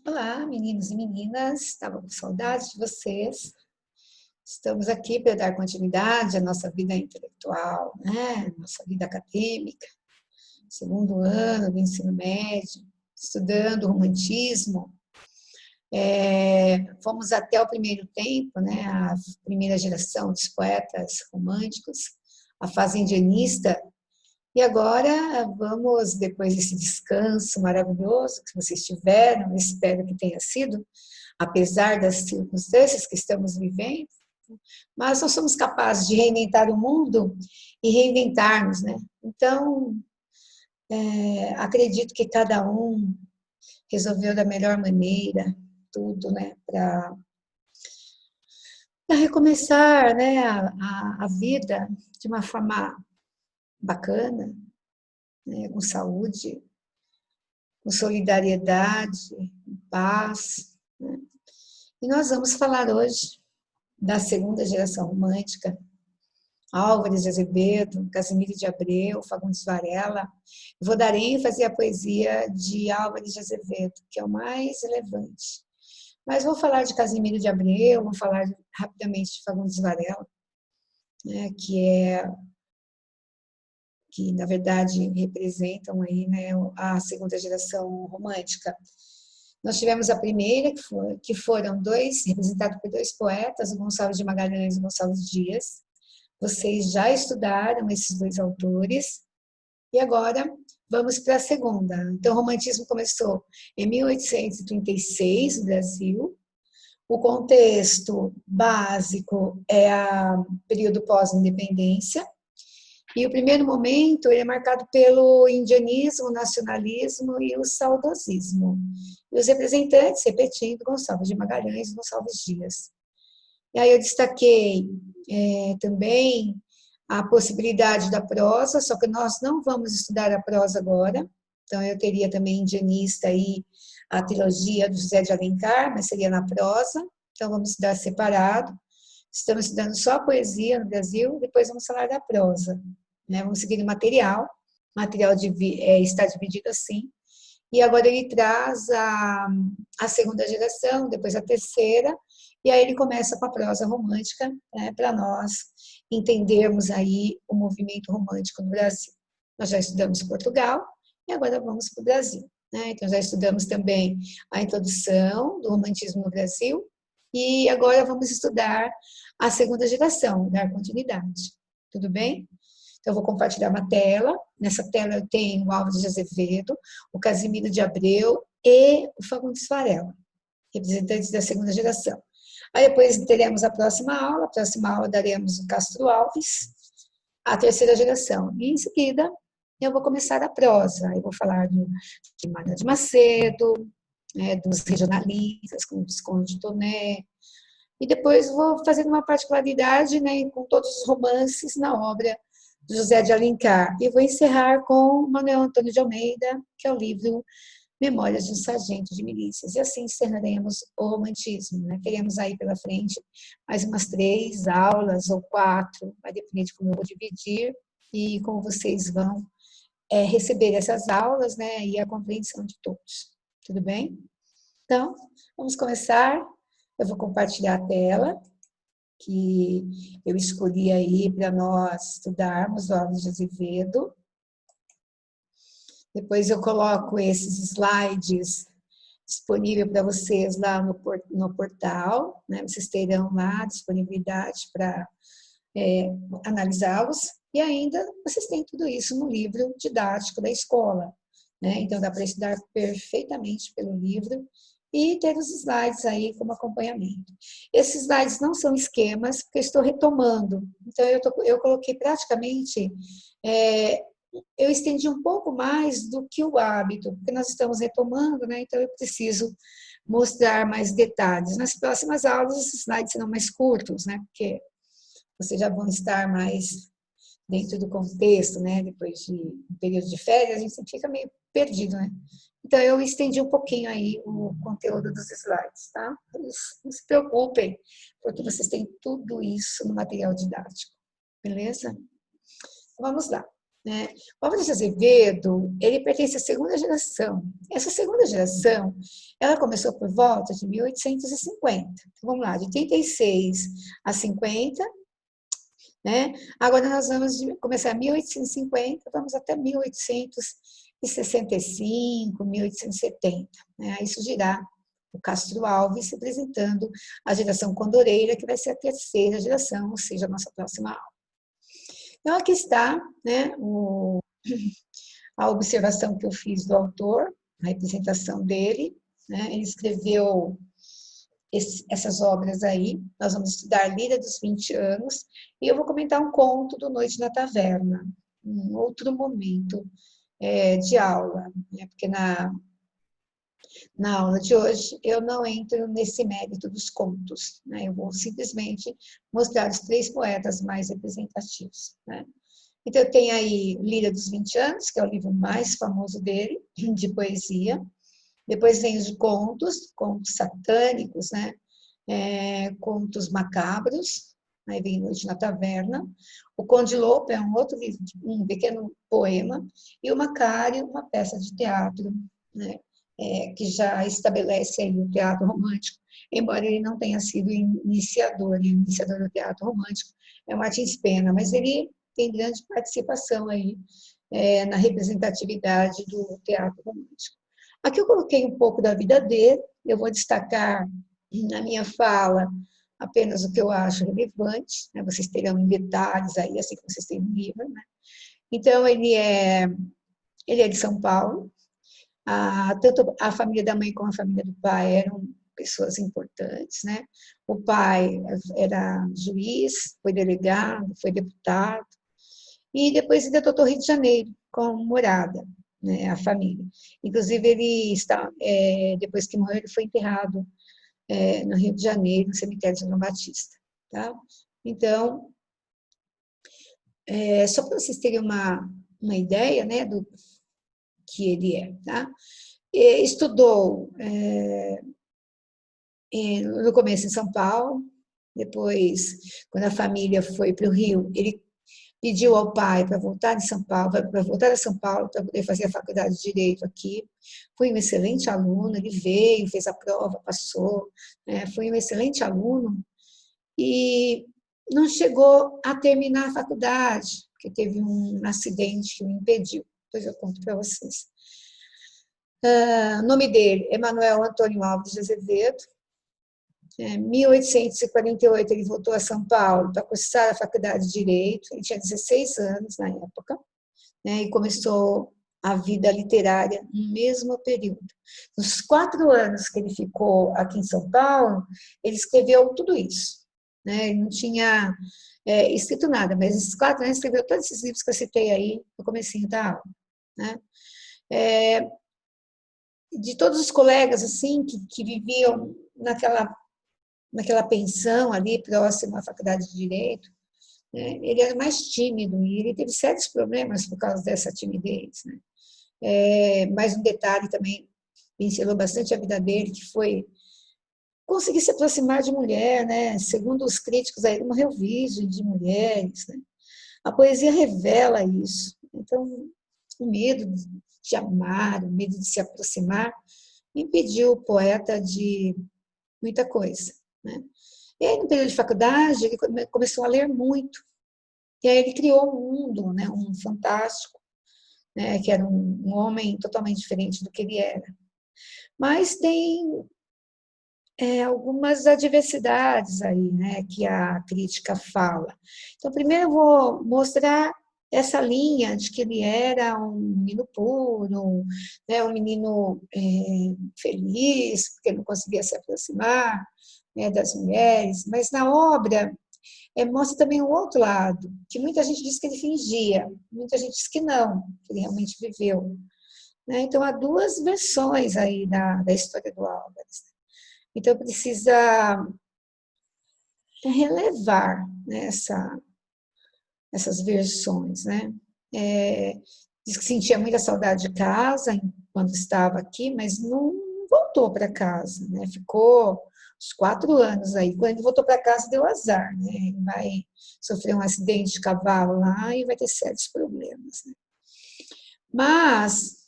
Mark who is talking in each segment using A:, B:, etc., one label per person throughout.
A: Olá, meninos e meninas, estava com saudade de vocês. Estamos aqui para dar continuidade à nossa vida intelectual, né? Nossa vida acadêmica, segundo ano do ensino médio, estudando romantismo. Fomos até o primeiro tempo, né? A primeira geração dos poetas românticos, a fase indianista. E agora vamos, depois desse descanso maravilhoso que vocês tiveram, espero que tenha sido, apesar das circunstâncias que estamos vivendo, mas nós somos capazes de reinventar o mundo e reinventar-nos, né? Então, acredito que cada um resolveu da melhor maneira tudo, né? Para recomeçar, né? A vida de uma forma bacana, né? Com saúde, com solidariedade, com paz, né? E nós vamos falar hoje da segunda geração romântica, Álvares de Azevedo, Casimiro de Abreu, Fagundes Varela. Vou dar ênfase à poesia de Álvares de Azevedo, que é o mais relevante. Mas vou falar de Casimiro de Abreu, vou falar rapidamente de Fagundes Varela, né, que na verdade representam aí, né, a segunda geração romântica. Nós tivemos a primeira, que foram dois, representado por dois poetas, o Gonçalves de Magalhães e o Gonçalves Dias. Vocês já estudaram esses dois autores. E agora vamos para a segunda. Então, o romantismo começou em 1836, no Brasil. O contexto básico é o período pós-independência. E o primeiro momento ele é marcado pelo indianismo, nacionalismo e o saudosismo. E os representantes, repetindo, Gonçalves de Magalhães e Gonçalves Dias. E aí eu destaquei também a possibilidade da prosa, só que nós não vamos estudar a prosa agora. Então, eu teria também indianista aí a trilogia do José de Alencar, mas seria na prosa. Então, vamos estudar separado. Estamos estudando só a poesia no Brasil, depois vamos falar da prosa. Né? Vamos seguir o material. O material está dividido assim. E agora ele traz a segunda geração, depois a terceira, e aí ele começa com a prosa romântica, né, para nós entendermos aí o movimento romântico no Brasil. Nós já estudamos Portugal e agora vamos para o Brasil. Né? Então, já estudamos também a introdução do romantismo no Brasil e agora vamos estudar a segunda geração, dar continuidade. Tudo bem? Então, eu vou compartilhar uma tela. Nessa tela eu tenho o Álvares de Azevedo, o Casimiro de Abreu e o Fagundes Varela, representantes da segunda geração. Aí depois teremos a próxima aula. A próxima aula daremos o Castro Alves, a terceira geração. E em seguida eu vou começar a prosa. Eu vou falar de Manuel de Macedo, né, dos regionalistas, como Visconde de Toné. E depois vou fazer uma particularidade, né, com todos os romances na obra de José de Alencar. E vou encerrar com Manuel Antônio de Almeida, que é o livro Memórias de um Sargento de Milícias. E assim encerraremos o romantismo. Né? Teremos aí pela frente mais umas 3 aulas ou 4, vai depender de como eu vou dividir e como vocês vão receber essas aulas, né? E a compreensão de todos. Tudo bem? Então, vamos começar. Eu vou compartilhar a tela que eu escolhi aí para nós estudarmos, o Álvares de Azevedo. Depois eu coloco esses slides disponível para vocês lá no portal, né? Vocês terão lá disponibilidade para analisá-los, e ainda vocês têm tudo isso no livro didático da escola, né? Então dá para estudar perfeitamente pelo livro e ter os slides aí como acompanhamento. Esses slides não são esquemas, porque eu estou retomando, então eu coloquei praticamente eu estendi um pouco mais do que o hábito, porque nós estamos retomando, né? Então eu preciso mostrar mais detalhes. Nas próximas aulas, os slides serão mais curtos, né? Porque vocês já vão estar mais dentro do contexto, né? Depois de um período de férias, a gente fica meio perdido, né? Então eu estendi um pouquinho aí o conteúdo dos slides, tá? Não se preocupem, porque vocês têm tudo isso no material didático, beleza? Vamos lá. né? O Álvares de Azevedo, ele pertence à segunda geração. Essa segunda geração, ela começou por volta de 1850. Então, vamos lá, de 36 a 50, né? Agora nós vamos começar em 1850, vamos até 1865, 1870. Né? Aí surgirá o Castro Alves representando a geração condoreira, que vai ser a terceira geração, ou seja, a nossa próxima aula. Então, aqui está, né, a observação que eu fiz do autor, a representação dele, né? Ele escreveu essas obras aí. Nós vamos estudar Lira dos 20 anos, e eu vou comentar um conto do Noite na Taverna, um outro momento de aula, né? Porque na aula de hoje eu não entro nesse mérito dos contos, né? Eu vou simplesmente mostrar os 3 poetas mais representativos, né? Então, eu tenho aí Lira dos 20 anos, que é o livro mais famoso dele, de poesia. Depois vem os contos satânicos, né? Contos macabros, aí vem Noite na Taverna. O Conde Lopo é um outro livro, um pequeno poema, e o Macário, uma peça de teatro, né? Que já estabelece aí o teatro romântico, embora ele não tenha sido iniciador do teatro romântico, é o Martins Pena, mas ele tem grande participação aí na representatividade do teatro romântico. Aqui eu coloquei um pouco da vida dele, eu vou destacar na minha fala apenas o que eu acho relevante, né? Vocês terão em detalhes aí, assim que vocês têm no livro, né? Então, ele é de São Paulo, tanto a família da mãe como a família do pai eram pessoas importantes, né? O pai era juiz, foi delegado, foi deputado, e depois ele adotou o Rio de Janeiro como morada, né, a família. Inclusive, ele está, depois que morreu, ele foi enterrado no Rio de Janeiro, no cemitério de João Batista. Tá? Então, só para vocês terem uma ideia, né, do que ele é. Tá? Estudou no começo em São Paulo, depois, quando a família foi para o Rio, ele pediu ao pai para voltar de São Paulo, para voltar a São Paulo para poder fazer a faculdade de Direito aqui. Foi um excelente aluno, ele veio, fez a prova, passou, foi um excelente aluno e não chegou a terminar a faculdade, porque teve um acidente que o impediu. Depois eu conto para vocês. O nome dele, Emanuel Antônio Alves de Azevedo. Em 1848, ele voltou a São Paulo para cursar a faculdade de Direito. Ele tinha 16 anos na época, né, e começou a vida literária no mesmo período. Nos 4 anos que ele ficou aqui em São Paulo, ele escreveu tudo isso. Né? Ele não tinha escrito nada, mas esses 4 anos ele escreveu todos esses livros que eu citei aí no comecinho da aula. Né? De todos os colegas assim que viviam naquela pensão ali próximo à faculdade de Direito, né? Ele era mais tímido e ele teve sérios problemas por causa dessa timidez. Né? Mais um detalhe também pincelou bastante a vida dele, que foi conseguir se aproximar de mulher, né? Segundo os críticos, aí, ele morreu virgem de mulheres. Né? A poesia revela isso. Então, o medo de amar, o medo de se aproximar, impediu o poeta de muita coisa. Né? E aí, no período de faculdade, ele começou a ler muito. E aí ele criou um mundo, né, um fantástico, né, que era um homem totalmente diferente do que ele era. Mas tem algumas adversidades aí, né, que a crítica fala. Então, primeiro eu vou mostrar essa linha de que ele era um menino puro, né, um menino feliz, porque não conseguia se aproximar, né, das mulheres, mas na obra mostra também o outro lado, que muita gente diz que ele fingia, muita gente diz que não, que ele realmente viveu. Né? Então, há 2 versões aí da história do Álvares. Então, precisa relevar, né, essas versões. Né? Diz que sentia muita saudade de casa quando estava aqui, mas não voltou para casa, né? Ficou uns 4 anos aí. Quando ele voltou para casa, deu azar, né? Ele vai sofrer um acidente de cavalo lá e vai ter sérios problemas, né? Mas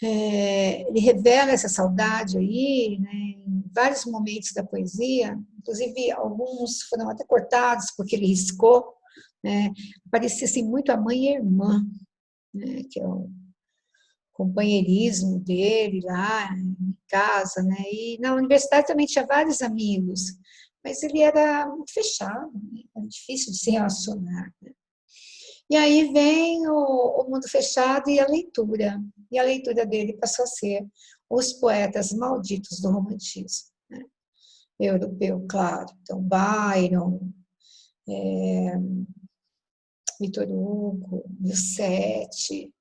A: ele revela essa saudade aí, né, em vários momentos da poesia, inclusive alguns foram até cortados porque ele riscou, né, parecia assim, muito a mãe e a irmã, né, que é o companheirismo dele lá em casa, né, e na universidade também tinha vários amigos, mas ele era muito fechado, né, era difícil de se relacionar, né. E aí vem o mundo fechado e a leitura. E a leitura dele passou a ser os poetas malditos do romantismo, né? Europeu, claro. Então, Byron, Victor Hugo, Musset,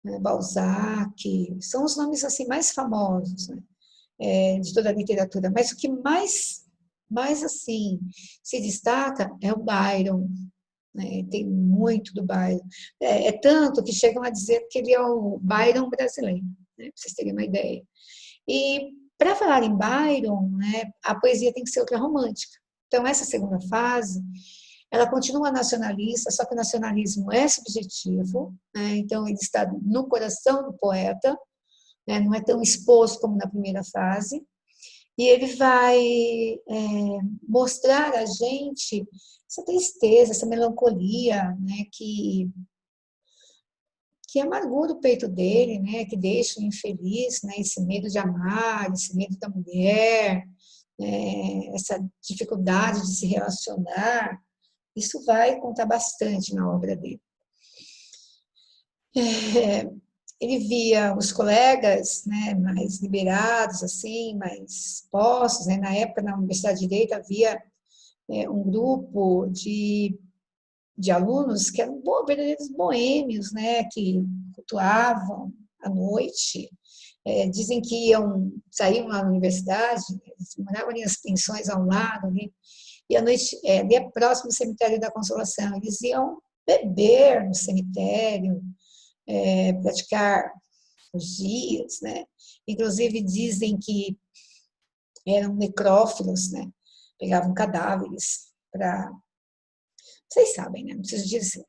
A: né, Balzac, são os nomes assim mais famosos, né, de toda a literatura. Mas o que mais assim se destaca é o Byron, né? Tem muito do Byron. É tanto que chegam a dizer que ele é o Byron brasileiro, né? Para vocês terem uma ideia. E para falar em Byron, né, a poesia tem que ser outra romântica. Então, essa segunda fase, ela continua nacionalista, só que o nacionalismo é subjetivo, né? Então ele está no coração do poeta, né? Não é tão exposto como na primeira fase, e ele vai mostrar a gente essa tristeza, essa melancolia, né, que amargura o peito dele, né, que deixa o infeliz, né, esse medo de amar, esse medo da mulher, essa dificuldade de se relacionar. Isso vai contar bastante na obra dele. Ele via os colegas, né, mais liberados, assim, mais postos, né? Na época, na Universidade de Direito, havia um grupo de alunos que eram verdadeiros boêmios, né, que cultuavam à noite, dizem que saíam lá na universidade, eles moravam ali nas pensões ao lado, ali, e à noite, ali é próximo do cemitério da Consolação, eles iam beber no cemitério, praticar orgias, né? Inclusive dizem que eram necrófilos, né? Pegavam cadáveres para... Vocês sabem, né? Não preciso dizer.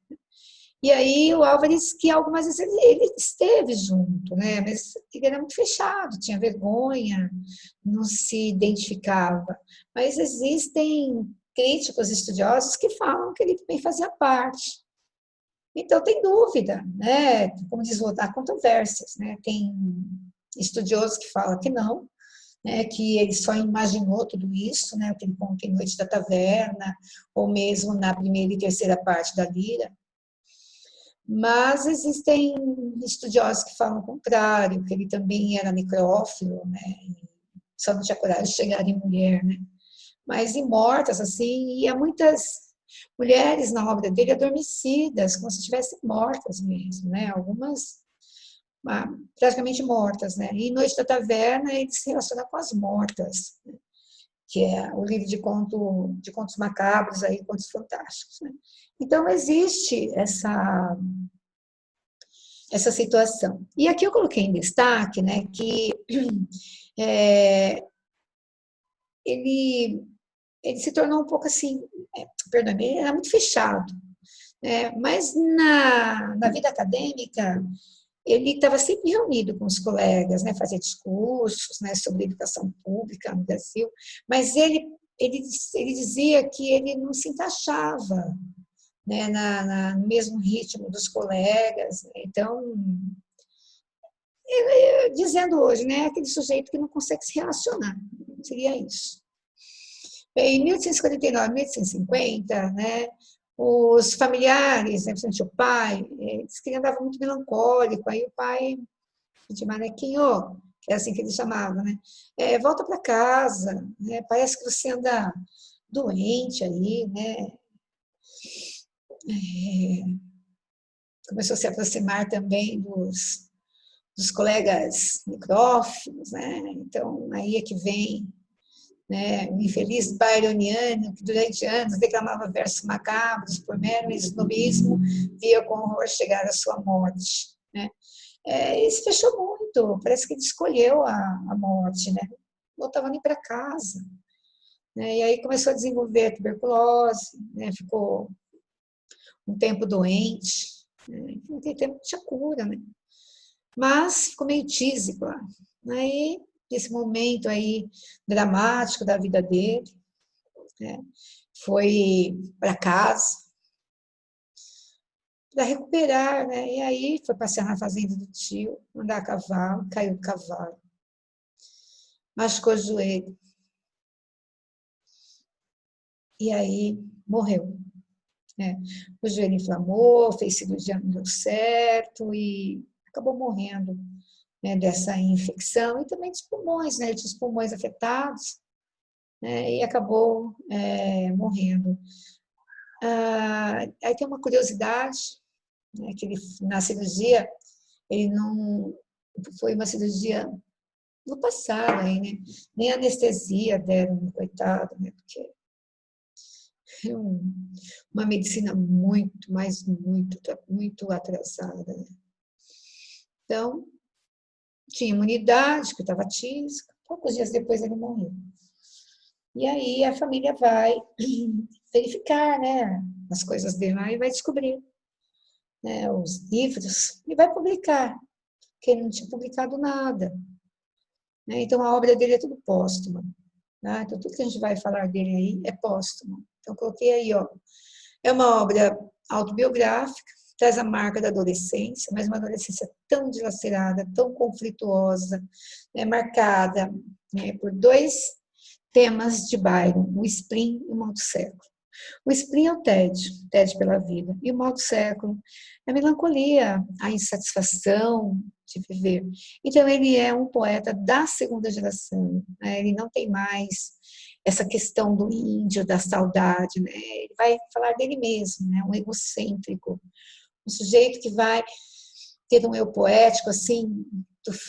A: E aí o Álvares, que algumas vezes ele esteve junto, né? Mas ele era muito fechado, tinha vergonha, não se identificava. Mas existem críticos estudiosos que falam que ele também fazia parte. Então, tem dúvida, né? Como diz o outro, há controvérsias, né? Tem estudiosos que falam que não, né? Que ele só imaginou tudo isso, né? O que ele conta em Noite da Taverna, ou mesmo na primeira e terceira parte da Lira. Mas existem estudiosos que falam o contrário, que ele também era necrófilo, né? Só não tinha coragem de chegar em mulher, né? Mas em mortas, assim, e há muitas mulheres na obra dele adormecidas, como se estivessem mortas mesmo, né? Algumas praticamente mortas, né? E Noite da Taverna ele se relaciona com as mortas, né? Que é o livro de contos macabros aí, contos fantásticos, né? Então existe essa situação. E aqui eu coloquei em destaque, né, que ele se tornou um pouco assim, perdão, ele era muito fechado, né? Mas na vida acadêmica ele estava sempre reunido com os colegas, né? Fazia discursos, né, sobre educação pública no Brasil, mas ele dizia que ele não se encaixava, né, no mesmo ritmo dos colegas, né? Então, dizendo hoje, né, aquele sujeito que não consegue se relacionar, seria isso. Em 1849, 1850, né, os familiares, né, principalmente o pai, diz que ele andava muito melancólico, aí o pai de Manequinho, que é assim que ele chamava, né, volta para casa, né, parece que você anda doente aí, né, começou a se aproximar também dos colegas necrófilos, né, então aí é que vem, né, o infeliz byroniano, que durante anos declamava versos macabros por mero snobismo, via com horror chegar à sua morte, né. Ele se fechou muito, parece que ele escolheu a morte, né? Não voltava nem para casa. Né? E aí começou a desenvolver tuberculose, né? Ficou um tempo doente, né? Naquele tempo não tinha cura, né? Mas ficou meio tísico lá. Aí, nesse momento aí dramático da vida dele, né? Foi para casa para recuperar, né? E aí foi passear na fazenda do tio, andar a cavalo, caiu do cavalo, machucou o joelho e aí morreu. Né? O joelho inflamou, fez cirurgia, não deu certo e acabou morrendo, né, dessa infecção e também dos pulmões, né? Ele tinha os pulmões afetados, né, e acabou morrendo. Aí tem uma curiosidade, né, que ele, na cirurgia, ele não foi uma cirurgia no passado, aí, né? Nem anestesia deram, coitado, né? Porque é uma medicina muito, mas muito, muito atrasada. Né? Então, tinha imunidade, que estava tísica, poucos dias depois ele morreu. E aí a família vai verificar, né, as coisas dele lá e vai descobrir, né, os livros e vai publicar, porque ele não tinha publicado nada. Né? Então a obra dele é tudo póstuma. Né? Então tudo que a gente vai falar dele aí é póstumo. Então coloquei aí, ó, é uma obra autobiográfica, traz a marca da adolescência, mas uma adolescência tão dilacerada, tão conflituosa, né, marcada, né, por dois temas de Byron, o spleen e o mal do século. O spleen é o tédio pela vida, e o mal do século é a melancolia, a insatisfação de viver. Então, ele é um poeta da segunda geração, né? Ele não tem mais essa questão do índio, da saudade, né? Ele vai falar dele mesmo, né? Um egocêntrico, um sujeito que vai ter um eu poético, assim,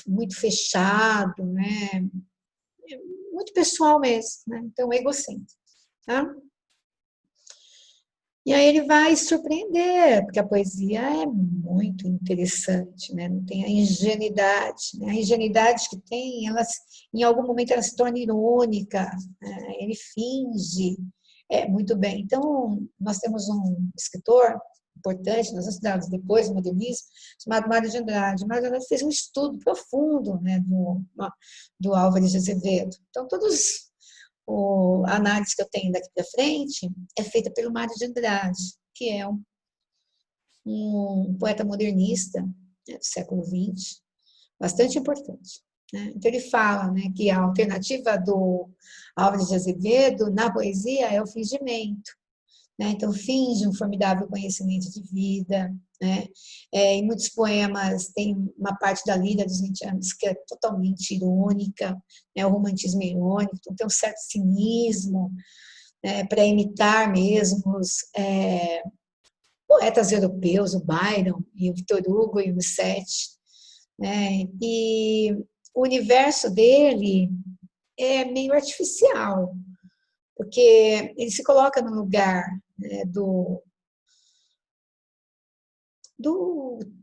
A: muito fechado, né? Muito pessoal mesmo, né? Então, egocêntrico, tá? E aí ele vai surpreender, porque a poesia é muito interessante, né? Não tem a ingenuidade, né? A ingenuidade que tem, ela, em algum momento ela se torna irônica, né? Ele finge muito bem. Então, nós temos um escritor importante, nós estudamos depois do modernismo, chamado Mário de Andrade. Mário de Andrade fez um estudo profundo, né, do Álvares de Azevedo. Então, a análise que eu tenho daqui para frente é feita pelo Mário de Andrade, que é um poeta modernista, né, do século XX, bastante importante. Né? Então ele fala, né, que a alternativa do Álvares de Azevedo na poesia é o fingimento. Né? Então finge um formidável conhecimento de vida. Né? Em muitos poemas tem uma parte da lida dos 20 anos que é totalmente irônica, né? O romantismo é irônico, então tem um certo cinismo, né? Para imitar mesmo os poetas europeus, o Byron e o Victor Hugo e o Musset. Né? E o universo dele é meio artificial, porque ele se coloca no lugar, né, do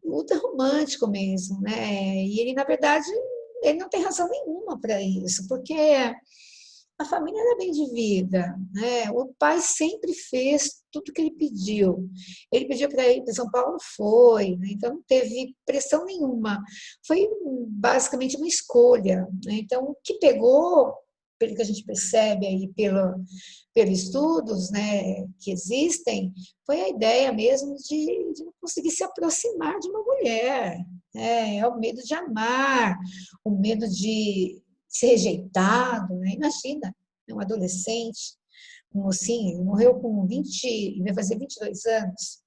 A: ultra romântico mesmo, né? E ele, na verdade, ele não tem razão nenhuma para isso, porque a família era bem de vida, né? O pai sempre fez tudo que ele pediu. Ele pediu para ir para São Paulo, foi, né? Então não teve pressão nenhuma. Foi basicamente uma escolha, né? Então o que pegou, pelo que a gente percebe aí pelos estudos, né, que existem, foi a ideia mesmo de não conseguir se aproximar de uma mulher. Né? É o medo de amar, o medo de ser rejeitado. Né? Imagina, um adolescente, um mocinho, ele morreu com 20, ele vai fazer 22 anos,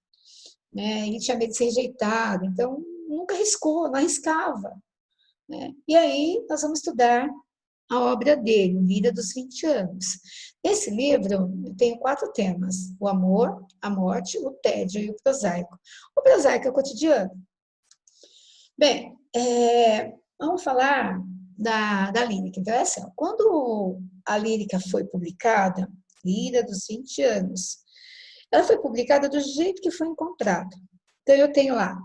A: né? Ele tinha medo de ser rejeitado, então nunca arriscou, não arriscava. Né? E aí nós vamos estudar a obra dele, Vida dos 20 anos. Nesse livro, eu tenho 4 temas: o amor, a morte, o tédio e o prosaico. O prosaico é o cotidiano. Bem, vamos falar da lírica. Então, é assim, quando a lírica foi publicada, Vida dos 20 anos, ela foi publicada do jeito que foi encontrada. Então, eu tenho lá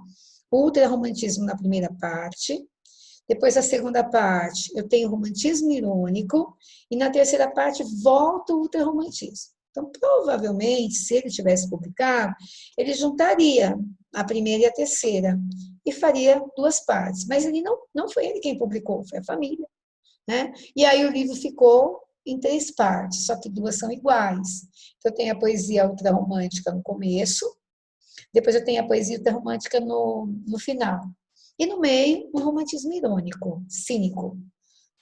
A: ultrarromantismo na primeira parte. Depois, a segunda parte, eu tenho romantismo irônico. E na terceira parte, volta o ultrarromantismo. Então, provavelmente, se ele tivesse publicado, ele juntaria a primeira e a terceira e faria duas partes. Mas ele não foi ele quem publicou, foi a família, né? E aí o livro ficou em três partes, só que duas são iguais. Então, eu tenho a poesia ultrarromântica no começo, depois eu tenho a poesia ultrarromântica no final. E no meio, o romantismo irônico, cínico,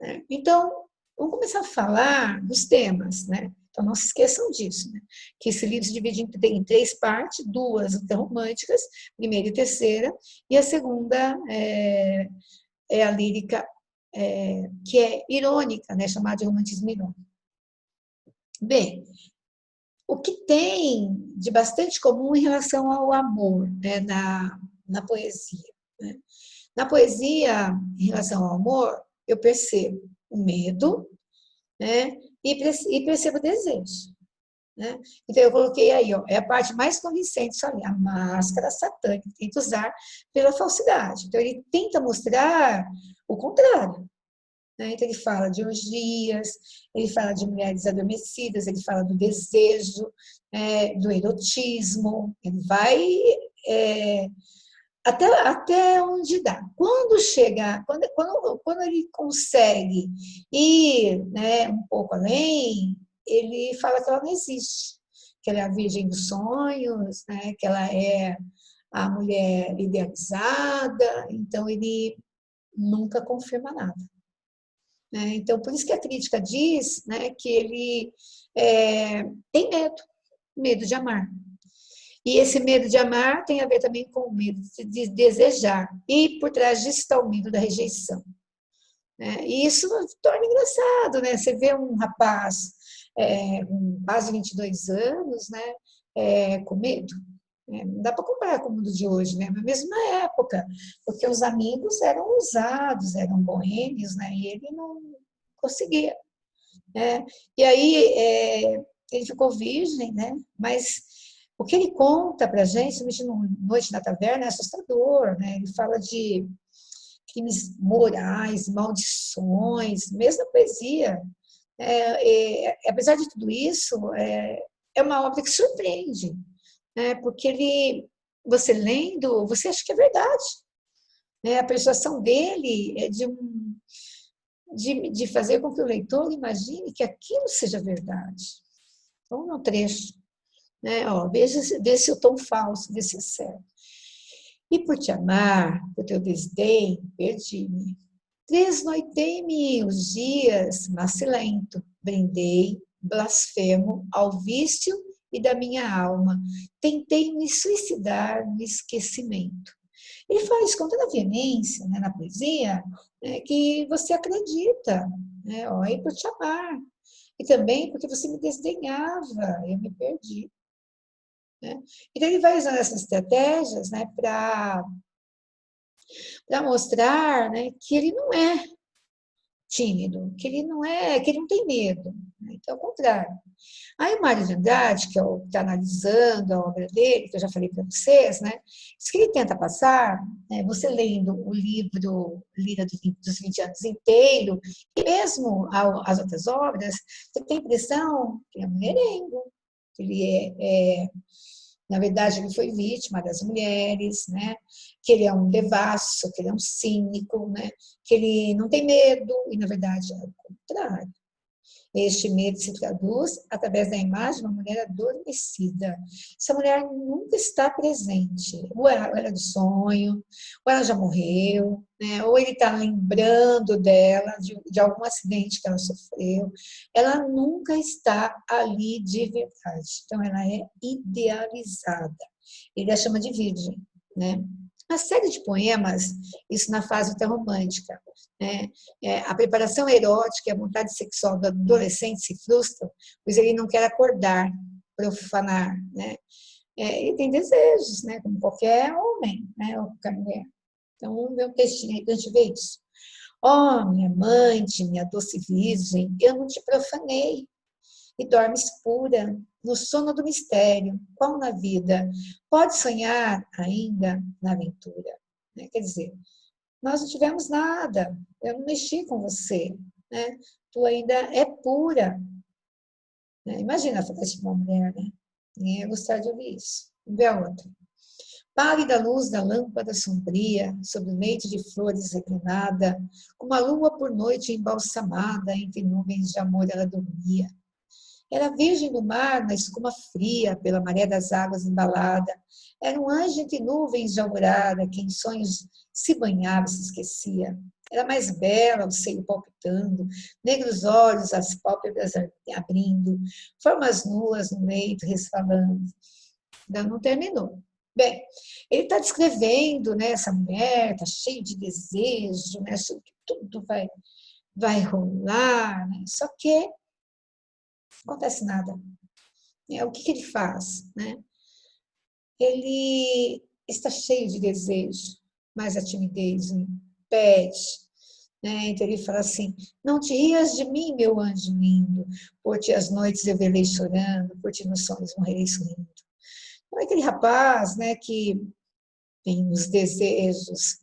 A: né? Então, vamos começar a falar dos temas, né? Então, não se esqueçam disso, né? Que esse livro se divide em três partes, duas românticas, primeira e terceira, e a segunda é a lírica, que é irônica, né? Chamada de romantismo irônico. Bem, o que tem de bastante comum em relação ao amor, né? Na poesia, né? Na poesia, em relação ao amor, eu percebo o medo, né? E percebo o desejo, né? Então, eu coloquei aí, ó, é a parte mais convincente, só ali, a máscara satânica que tenta usar pela falsidade. Então, ele tenta mostrar o contrário, né? Então, ele fala de orgias, ele fala de mulheres adormecidas, ele fala do desejo, do erotismo, ele vai até onde dá. Quando chega, quando ele consegue ir, né, um pouco além, ele fala que ela não existe, que ela é a virgem dos sonhos, né, que ela é a mulher idealizada, então ele nunca confirma nada, né? Então, por isso que a crítica diz, né, que ele tem medo de amar. E esse medo de amar tem a ver também com o medo de desejar. E por trás disso está o medo da rejeição, né? E isso torna engraçado, né? Você vê um rapaz com quase 22 anos, né? Com medo. Não dá para comparar com o mundo de hoje, né? Na mesma época, porque os amigos eram ousados, eram boêmios, né? E ele não conseguia, né? E aí ele ficou virgem, né? Mas o que ele conta para a gente, no Noite na Taverna, é assustador, né? Ele fala de crimes morais, maldições, mesmo a poesia. Apesar de tudo isso, é uma obra que surpreende, né? Porque você lendo, você acha que é verdade, né? A persuasão dele é de fazer com que o leitor imagine que aquilo seja verdade. Vamos no trecho, né? Ó, veja se o tom falso, vê se é certo. E por te amar, por teu desdém, perdi-me. Tresnoitei-me os dias, macilento, brindei, blasfemo, ao vício e da minha alma. Tentei me suicidar no esquecimento. Ele fala isso com toda a veemência, né, na poesia, né, que você acredita, né, ó, e por te amar. E também porque você me desdenhava, eu me perdi, né? Então, ele vai usando essas estratégias, né, para mostrar, né, que ele não é tímido, que ele não tem medo, né? Então, ao contrário. Aí o Mário de Andrade, que é o que está analisando a obra dele, que eu já falei para vocês, né, diz que ele tenta passar, né, você lendo o livro Lira dos 20 anos inteiro, e mesmo as outras obras, você tem a impressão que ele é mulherengo, que ele na verdade, ele foi vítima das mulheres, né? Que ele é um devasso, que ele é um cínico, né? Que ele não tem medo, e na verdade é o contrário. Este medo se traduz através da imagem de uma mulher adormecida. Essa mulher nunca está presente. Ou ela é do sonho, ou ela já morreu, né? Ou ele está lembrando dela, de algum acidente que ela sofreu. Ela nunca está ali de verdade. Então, ela é idealizada. Ele a chama de virgem, né? Uma série de poemas, isso na fase interromântica, né? A preparação erótica e a vontade sexual do adolescente se frustram, pois ele não quer acordar, profanar, né? Ele tem desejos, né? Como qualquer homem, né? Ou qualquer mulher. Então, o meu textinho aí, a gente vê isso. Ó, minha amante, minha doce virgem, eu não te profanei, e dormes pura, no sono do mistério, qual na vida, pode sonhar ainda na aventura. né? Quer dizer, nós não tivemos nada, eu não mexi com você, né? Tu ainda é pura, né? Imagina falar isso para uma mulher, né? Ninguém ia gostar de ouvir isso. Vamos ver a outra. Pálida luz da lâmpada sombria, sobre o leito de flores reclinada, como a lua por noite embalsamada, entre nuvens de amor ela dormia. Era virgem do mar, na escuma fria, pela maré das águas embalada. Era um anjo entre nuvens de alvorada, que em sonhos se banhava e se esquecia. Era mais bela, o seio palpitando, negros olhos, as pálpebras abrindo, formas nuas no leito resvalando. Ainda não terminou. Bem, ele está descrevendo, né, essa mulher, está cheio de desejo, né, tudo vai rolar, né, só que não acontece nada. O que ele faz? Né? Ele está cheio de desejo, mas a timidez impede. Né? Então ele fala assim, não te rias de mim, meu anjo lindo, por ti as noites eu velei chorando, por ti nos sonhos morrerei sorrindo. Então é aquele rapaz, né, que tem os desejos,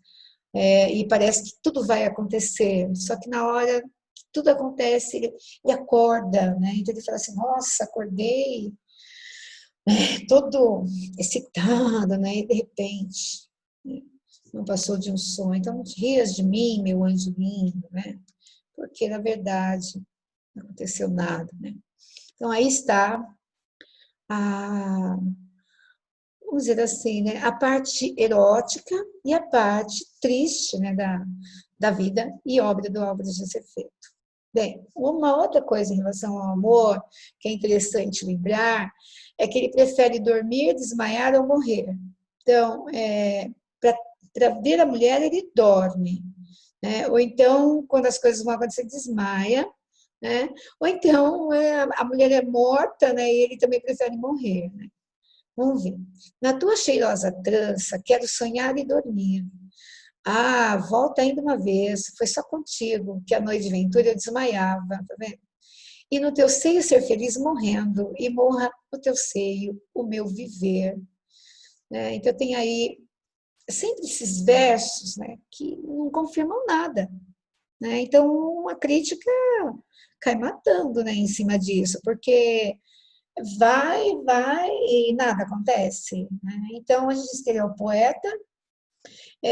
A: e parece que tudo vai acontecer, só que na hora que tudo acontece, ele acorda, né? Então ele fala assim, nossa, acordei, todo excitado, né? E de repente, né? Não passou de um sonho. Então, não te rias de mim, meu anjo lindo, né? Porque, na verdade, não aconteceu nada, né? Então, aí está a, vamos dizer assim, né? A parte erótica e a parte triste, né? Da vida e obra do Álvares de Azevedo. Bem, uma outra coisa em relação ao amor, que é interessante lembrar, é que ele prefere dormir, desmaiar ou morrer. Então, para ver a mulher, ele dorme. Né? Ou então, quando as coisas vão acontecer, desmaia. Né? Ou então, a mulher é morta, né? E ele também prefere morrer. Né? Vamos ver. Na tua cheirosa trança, quero sonhar e dormir. Ah, volta ainda uma vez, foi só contigo que a noite de ventura eu desmaiava, tá vendo? E no teu seio ser feliz morrendo, e morra no teu seio o meu viver. Né? Então tem aí sempre esses versos, né, que não confirmam nada. Né? Então a crítica cai matando, né, em cima disso, porque vai e nada acontece. Né? Então a gente diz que ele é o poeta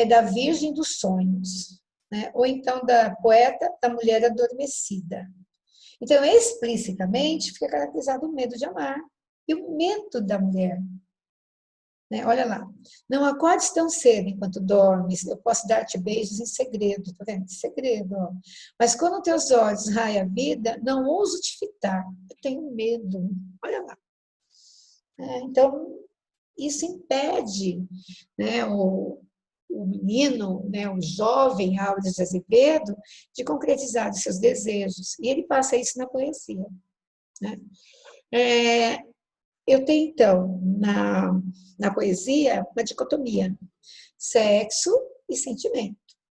A: da Virgem dos Sonhos, né? Ou então da poeta da mulher adormecida. Então, explicitamente, fica caracterizado o medo de amar e o medo da mulher. Né? Olha lá, não acordes tão cedo enquanto dormes, eu posso dar-te beijos em segredo, tá vendo? Segredo, ó. Mas quando teus olhos raia a vida, não ouso te fitar, eu tenho medo. Olha lá. Então, isso impede, né, o menino, né, o jovem Álvares de Azevedo, de concretizar os seus desejos. E ele passa isso na poesia. Né? Eu tenho, então, na poesia, uma dicotomia: sexo e sentimento.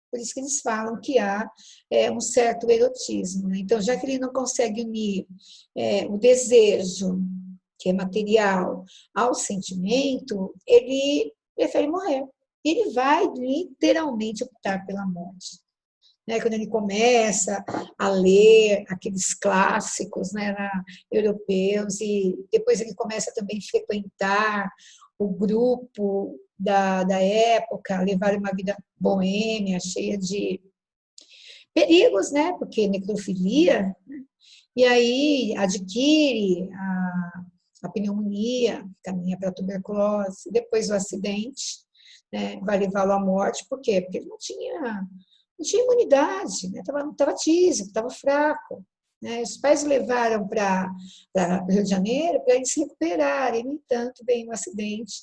A: Por isso que eles falam que há um certo erotismo. Né? Então, já que ele não consegue unir o desejo, que é material, ao sentimento, ele prefere morrer. Ele vai literalmente optar pela morte. Né? Quando ele começa a ler aqueles clássicos, né, europeus, e depois ele começa também a frequentar o grupo da época, levar uma vida boêmia, cheia de perigos, né? Porque necrofilia, né? E aí adquire a pneumonia, caminha para a tuberculose, depois o acidente, né? Vai levá-lo à morte, por quê? Porque ele não tinha imunidade, né? Estava tísico, estava fraco. Né? Os pais o levaram para o Rio de Janeiro para ele se recuperar, e, no entanto, veio um acidente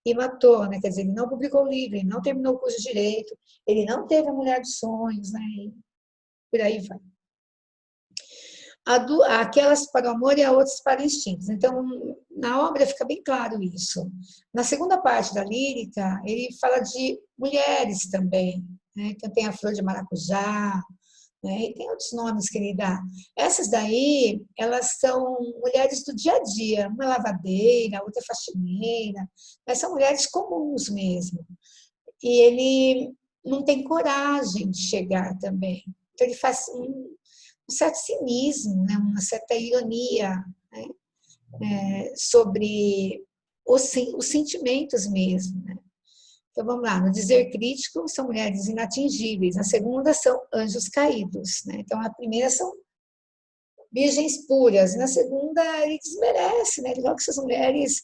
A: e matou. Né? Quer dizer, ele não publicou o livro, ele não terminou o curso de Direito, ele não teve a mulher dos sonhos, né? E por aí vai. Aquelas para o amor e a outras para instintos. Então, na obra fica bem claro isso. Na segunda parte da lírica, ele fala de mulheres também. Né? Então, tem a flor de maracujá, né? E tem outros nomes que ele dá. Essas daí, elas são mulheres do dia a dia, uma lavadeira, outra faxineira, mas são mulheres comuns mesmo. e ele não tem coragem de chegar também. Então, ele faz um certo cinismo, né? Uma certa ironia, né? Sobre os sentimentos mesmo. Né? Então, vamos lá. No dizer crítico, são mulheres inatingíveis. Na segunda, são anjos caídos. Né? Então, a primeira são virgens puras. Na segunda, ele desmerece. Né? Ele coloca essas mulheres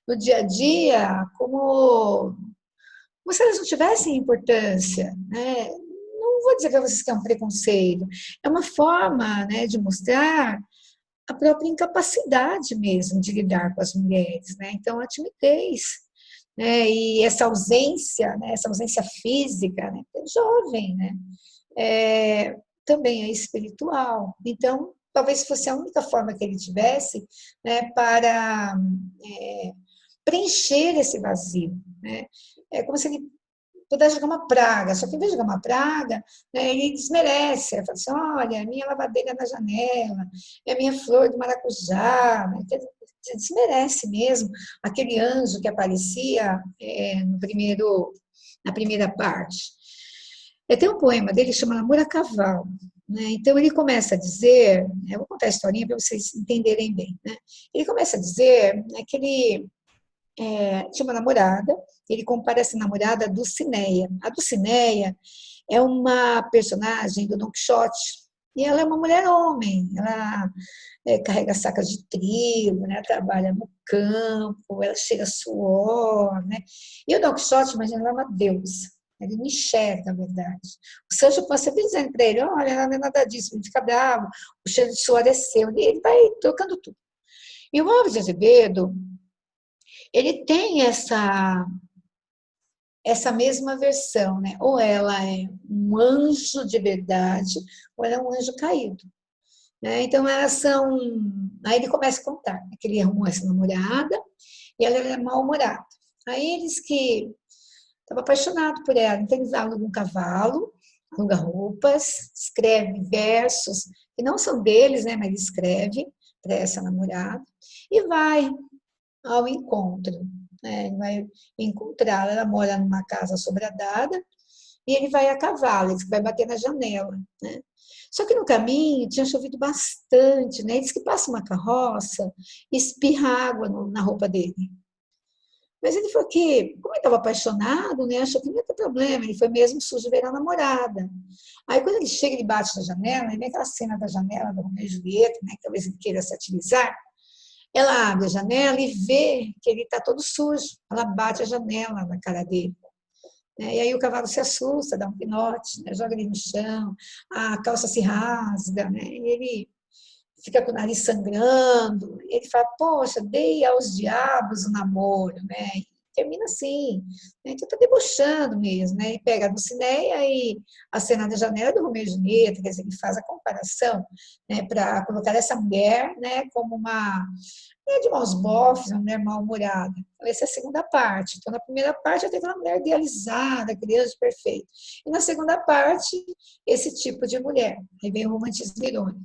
A: no dia a dia como se elas não tivessem importância. Né? Não vou dizer para vocês que é um preconceito. É uma forma, né, de mostrar a própria incapacidade mesmo de lidar com as mulheres, né? Então, a timidez, né? E essa ausência, né? Essa ausência física, né? É jovem, né? Também é espiritual. Então, talvez fosse a única forma que ele tivesse, né? Para preencher esse vazio, né? É como se ele pudesse jogar uma praga, só que em vez de jogar uma praga, né, ele desmerece, ele fala assim, olha, a minha lavadeira na janela, é a minha flor do maracujá, né, desmerece mesmo aquele anjo que aparecia na primeira parte. Tem um poema dele que chama Amor a Cavalo, né? Então ele começa a dizer, eu vou contar a historinha para vocês entenderem bem, né? Ele começa a dizer, né, que ele tinha uma namorada, ele compara essa namorada a Dulcineia. A Dulcineia é uma personagem do Don Quixote, e ela é uma mulher-homem, ela carrega sacas de trigo, né? Trabalha no campo, ela chega a suor, né? E o Don Quixote, imagina, ela é uma deusa, ele não enxerga a verdade. O Sancho pode sempre dizendo para ele, olha, não é nada disso, ele fica bravo, o cheiro de suor é seu, e ele vai trocando tudo. E o Álvares de Azevedo, ele tem essa mesma versão, né? Ou ela é um anjo de verdade, ou ela é um anjo caído. Né? Então, elas são... Aí ele começa a contar né? Que ele arrumou essa namorada e ela era mal-humorada. Aí eles que estava apaixonado por ela, então eles alugam um cavalo, aluga roupas, escreve versos, que não são deles, né? Mas escreve para essa namorada e vai ao encontro. Né? Ele vai encontrá-la, ela mora numa casa sobradada, e ele vai a cavalo, ele vai bater na janela. Né? Só que no caminho tinha chovido bastante, né? Ele diz que passa uma carroça e espirra água na roupa dele. Mas ele falou que, como ele estava apaixonado, né, achou que não ia ter problema, ele foi mesmo sujo ver a namorada. Aí quando ele chega, ele bate na janela, aí vem aquela cena da janela do Romeu e Julieta, né, que talvez ele queira satirizar. Ela abre a janela e vê que ele está todo sujo. Ela bate a janela na cara dele. E aí o cavalo se assusta, dá um pinote, né? Joga ele no chão, a calça se rasga, né? E ele fica com o nariz sangrando. E ele fala, poxa, dei aos diabos o namoro, né? E termina assim. Né? Então está debochando mesmo. Né? Ele pega a Dulcineia e a cena da janela do Romeu e Julieta, quer dizer, ele faz a comparação né, para colocar essa mulher né, como uma de maus bofes, uma mulher mal-humorada. Então, essa é a segunda parte. Então, na primeira parte, eu tenho uma mulher idealizada, aquele anjo perfeito. E na segunda parte, esse tipo de mulher. Aí vem o romantismo irônico.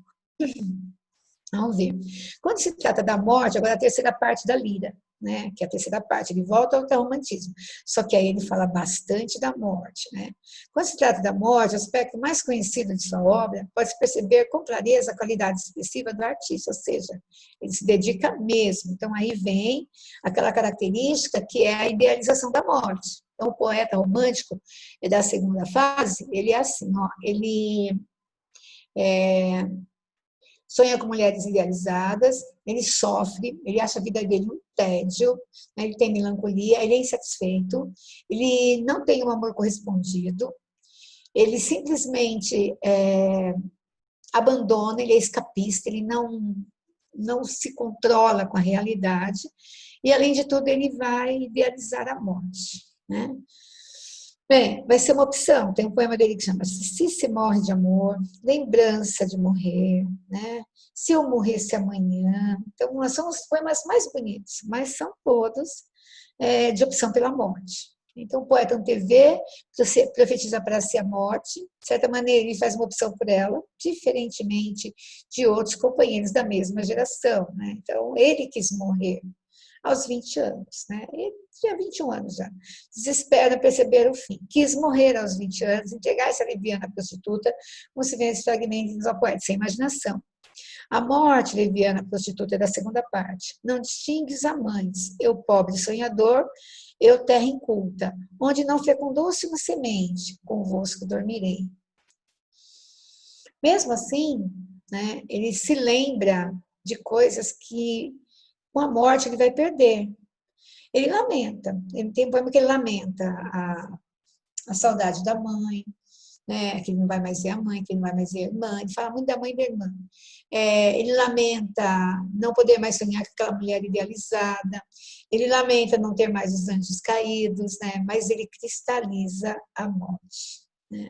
A: Vamos ver. Quando se trata da morte, agora a terceira parte da lira, né? Que é a terceira parte, ele volta ao romantismo. Só que aí ele fala bastante da morte, né? Quando se trata da morte, o aspecto mais conhecido de sua obra pode-se perceber com clareza a qualidade expressiva do artista, ou seja, ele se dedica mesmo. Então aí vem aquela característica que é a idealização da morte. Então o poeta romântico da segunda fase, ele é assim, ó, ele sonha com mulheres idealizadas, ele sofre, ele acha a vida dele um tédio, né? Ele tem melancolia, ele é insatisfeito, ele não tem um amor correspondido, ele simplesmente abandona, ele é escapista, ele não se controla com a realidade, e além de tudo ele vai idealizar a morte. Né? Bem, vai ser uma opção. Tem um poema dele que chama Se morre de amor, lembrança de morrer, né? Se eu morresse amanhã. Então, são os poemas mais bonitos, mas são todos de opção pela morte. Então, o poeta antevê, profetiza para si a morte, de certa maneira, ele faz uma opção por ela, diferentemente de outros companheiros da mesma geração. Né? Então, ele quis morrer. aos 20 anos, né? Ele tinha 21 anos já. Desespera perceber o fim. Quis morrer aos 20 anos, entregar-se à leviana prostituta, como se vê esse fragmento no poeta, sem imaginação. A morte leviana prostituta é da segunda parte. Não distingues amantes, eu pobre sonhador, eu terra inculta, onde não fecundou-se uma semente, convosco dormirei. Mesmo assim, né, ele se lembra de coisas que com a morte ele vai perder. Ele lamenta, ele tem um poema que ele lamenta a saudade da mãe, né, que ele não vai mais ver a mãe, que ele não vai mais ver a irmã, ele fala muito da mãe e da irmã. Ele lamenta não poder mais sonhar com aquela mulher idealizada, ele lamenta não ter mais os anjos caídos, né, mas ele cristaliza a morte. Né.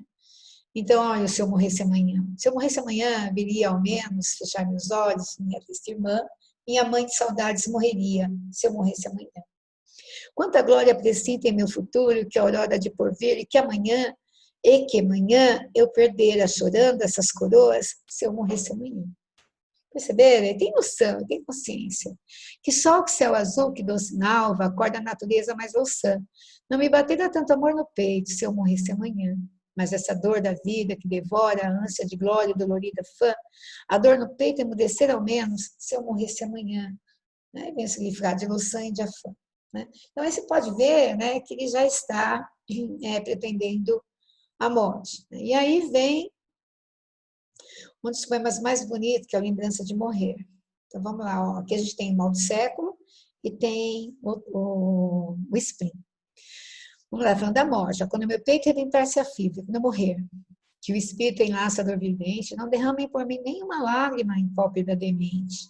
A: Então, olha, se eu morresse amanhã, viria ao menos fechar meus olhos, minha triste irmã, minha mãe de saudades morreria, se eu morresse amanhã. Quanta glória precita em meu futuro, que a aurora de porvir, e que amanhã eu perdera chorando essas coroas, se eu morresse amanhã. Perceberam? Ele tem noção, ele tem consciência. Que sol, que céu azul, que doce nalva, acorda a natureza mais louçã. Não me batera tanto amor no peito, se eu morresse amanhã. Mas essa dor da vida que devora a ânsia de glória e dolorida fã, a dor no peito emudecer ao menos, se eu morresse amanhã. Né? Vem o significado de Louçã e de Afã. Né? Então, aí você pode ver, né, que ele já está pretendendo a morte. E aí vem um dos poemas mais bonitos, que é a Lembrança de Morrer. Então, vamos lá. Ó. Aqui a gente tem o Mal do Século e tem o Spring. Vamos lá, falando da morte. Quando meu peito rebentar-se a fibra, quando eu morrer, que o espírito enlaça a dor vivente, não derramem por mim nenhuma lágrima em pálpebra demente,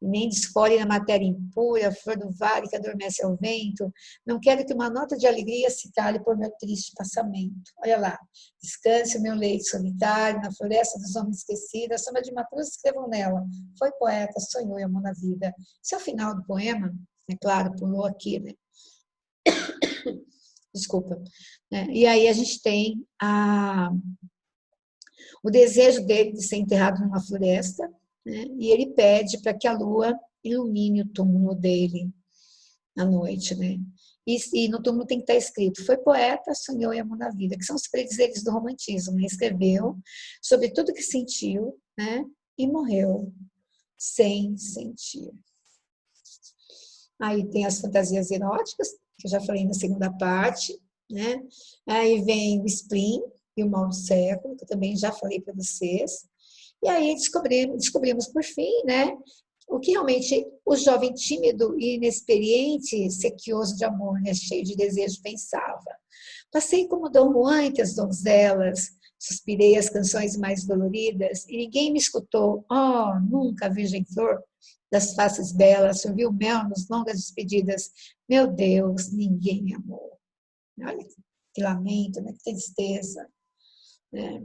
A: e nem desfore na matéria impura, flor do vale que adormece ao vento. Não quero que uma nota de alegria se cale por meu triste passamento. Olha lá, descanse o meu leito solitário, na floresta dos homens esquecidos, a sombra de uma cruz escrevam nela. Foi poeta, sonhou e amou na vida. Esse é o final do poema, é claro, pulou aqui, né? Desculpa. E aí a gente tem o desejo dele de ser enterrado numa floresta, né? E ele pede para que a lua ilumine o túmulo dele à noite, né? E no túmulo tem que estar escrito: foi poeta, sonhou e amou na vida, que são os predizeres do romantismo. Ele escreveu sobre tudo que sentiu, né? E morreu sem sentir. Aí tem as fantasias eróticas, que eu já falei na segunda parte, né? Aí vem o spleen e o mal do século, que eu também já falei para vocês. E aí descobrimos por fim, né? O que realmente o jovem tímido e inexperiente, sequioso de amor, né, cheio de desejo, pensava. Passei como Dom Juan entre as donzelas, suspirei as canções mais doloridas, e ninguém me escutou. Oh, nunca virgem flor das faces belas, sorvi o mel nas longas despedidas. Meu Deus, ninguém me amou. Olha que lamento, né? Que tristeza. Né?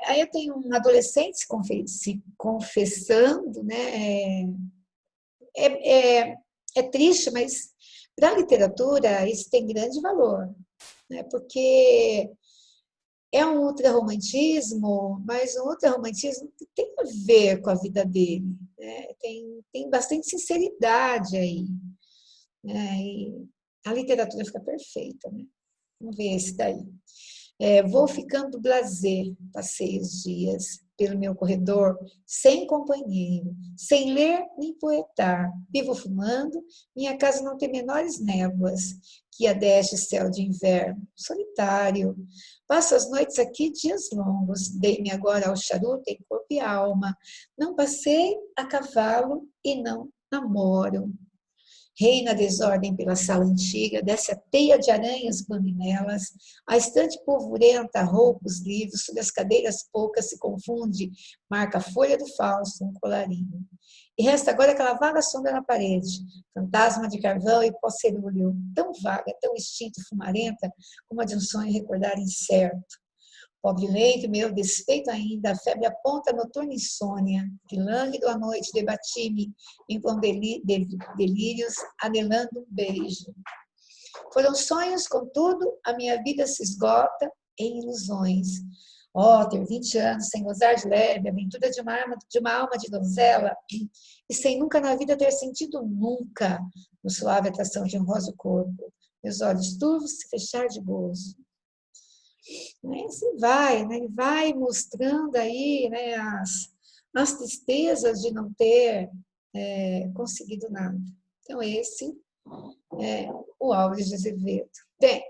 A: Aí eu tenho um adolescente se confessando, né? É triste, mas para a literatura isso tem grande valor, né? Porque é um ultrarromantismo, mas um ultrarromantismo que tem a ver com a vida dele, né? Tem bastante sinceridade aí, né? E a literatura fica perfeita, né? Vamos ver esse daí. Vou ficando blasé, passei os dias pelo meu corredor, sem companheiro, sem ler nem poetar. Vivo fumando, minha casa não tem menores névoas que a deste céu de inverno. Solitário, passo as noites aqui dias longos, dei-me agora ao charuto em corpo e alma. Não passei a cavalo e não namoro. Reina a desordem pela sala antiga, desce a teia de aranhas bambinelas, a estante polvurenta roupa os livros, sobre as cadeiras poucas se confunde, marca a folha do falso, um colarinho. E resta agora aquela vaga sombra na parede, fantasma de carvão e pó-cerúleo, tão vaga, tão extinta e fumarenta, como a de um sonho recordar incerto. Pobre leito meu, desfeito ainda, a febre aponta a noturna insônia, que lânguido à noite debati-me em vão delírios, anelando um beijo. Foram sonhos, contudo, a minha vida se esgota em ilusões. ter 20 anos sem gozar de leve, aventura de uma alma de donzela, e sem nunca na vida ter sentido nunca no suave atração de um rosa corpo, meus olhos turvos se fechar de gozo. Assim vai, né? Ele vai mostrando aí, né, as tristezas de não ter conseguido nada. Então, esse é o Álvares de Azevedo. Bem,